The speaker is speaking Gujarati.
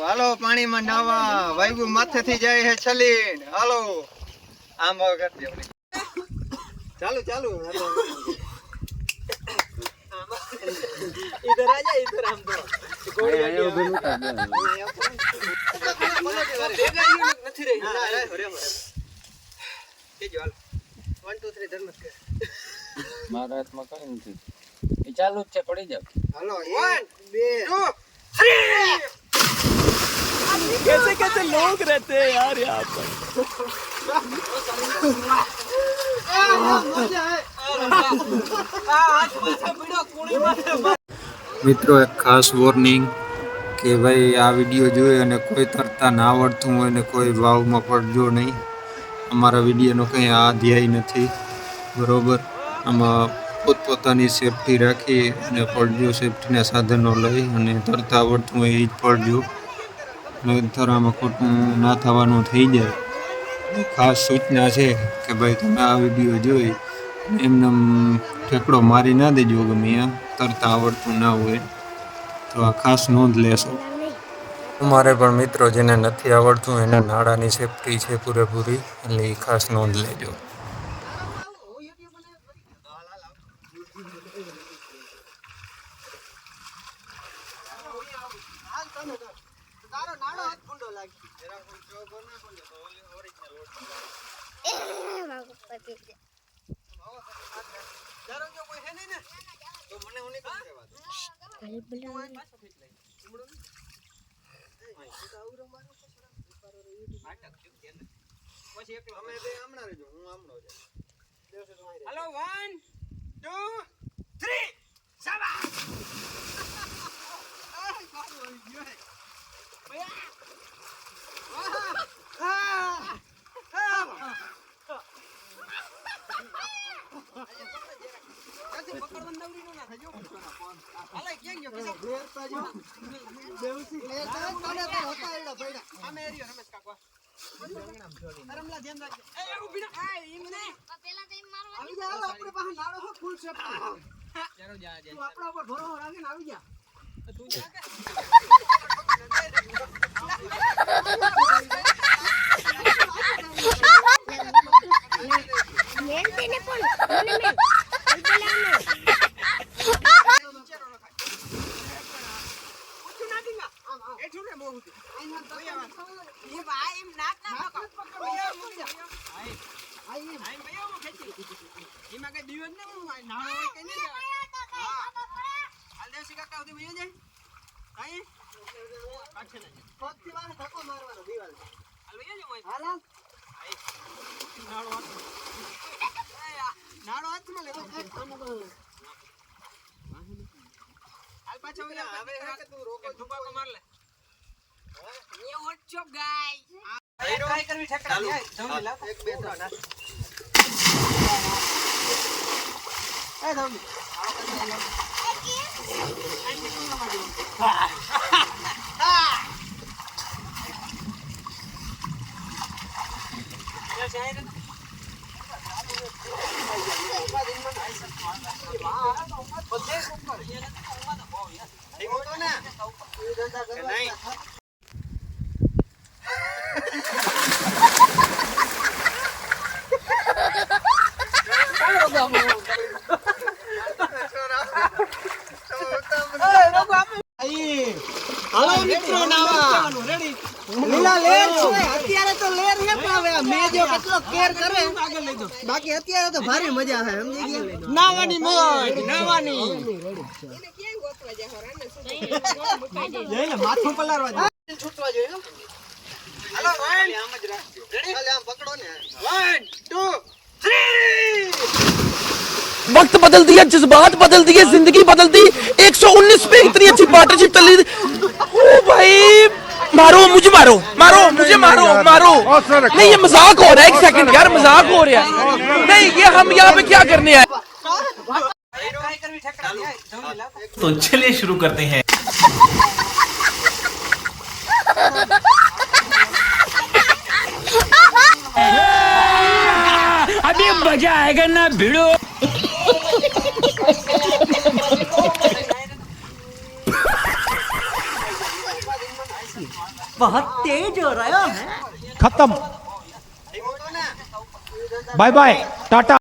હાલો પાણીમાં નાવા વાયુ માથેથી જાય છે છલીન હાલો આમ કરજે ચાલુ ચાલુ इधर आ जा इधर हम तो कोई आयो बनुता નથી રહી ના રે કે જોલ 1 2 3 ધર્મસ કે મારા હાથમાં કઈ નથી એ ચાલુ જ છે પડી જાવ હાલો 1 2 3 कैसे कैसे लोग रहते हैं यार यहाँ पर મિત્રો એક ખાસ વોર્નિંગ કે ભાઈ આ વિડીયો જોઈ અને કોઈ તરતા ના આવડતું હોય ને કોઈ વાવમાં પડજો નહીં. અમારા વિડીયોનો કંઈ આ ધ્યેય નથી બરાબર. આમાં પોતપોતાની સેફટી રાખી અને પડજો, સેફટીના સાધનો લઈ અને તરતા આવડતું હોય એ જ પડજો. નહીંતર આમાં ખોટું ના થવાનું થઈ જાય. ખાસ સૂચના છે કે ભાઈ તમે આ વિડીયો જોઈ એમને ઠેકડો મારી ના દેજો ગમે ત્યાં તરતા આવડતું ના હોય તો આ ખાસ નોંધ લેશો. અમારે પણ મિત્રો જેને નથી આવડતું એના નાળાની સેફટી છે પૂરેપૂરી, એટલે એ ખાસ નોંધ લેજો. हेलो 1 2 3 शाबाश બાકી અત્યારે તો ભારી મજા આવે સમજી ગયા नावानी मोज नावानी માથું પલારવા દે છૂટવા જોઈએ હાલો 1 આમ જ રાખજો રેડી હાલે આમ પકડો ને 1 2 3 वक्त बदल दिया, जज्बात बदल दिए, जिंदगी बदल दी. 119 पे इतनी अच्छी पार्टनरशिप चल रही. ओ भाई मारो मुझे, मारो मारो मुझे, मारो मारो. नहीं ये मजाक हो रहा है. एक सेकंड यार, मजाक हो रहा है. नहीं ये हम यहाँ पे क्या करने आए. तो चलिए शुरू करते हैं. अभी मजा आएगा ना भिड़ो. बहुत तेज हो रहा है खत्म बाय बाय टाटा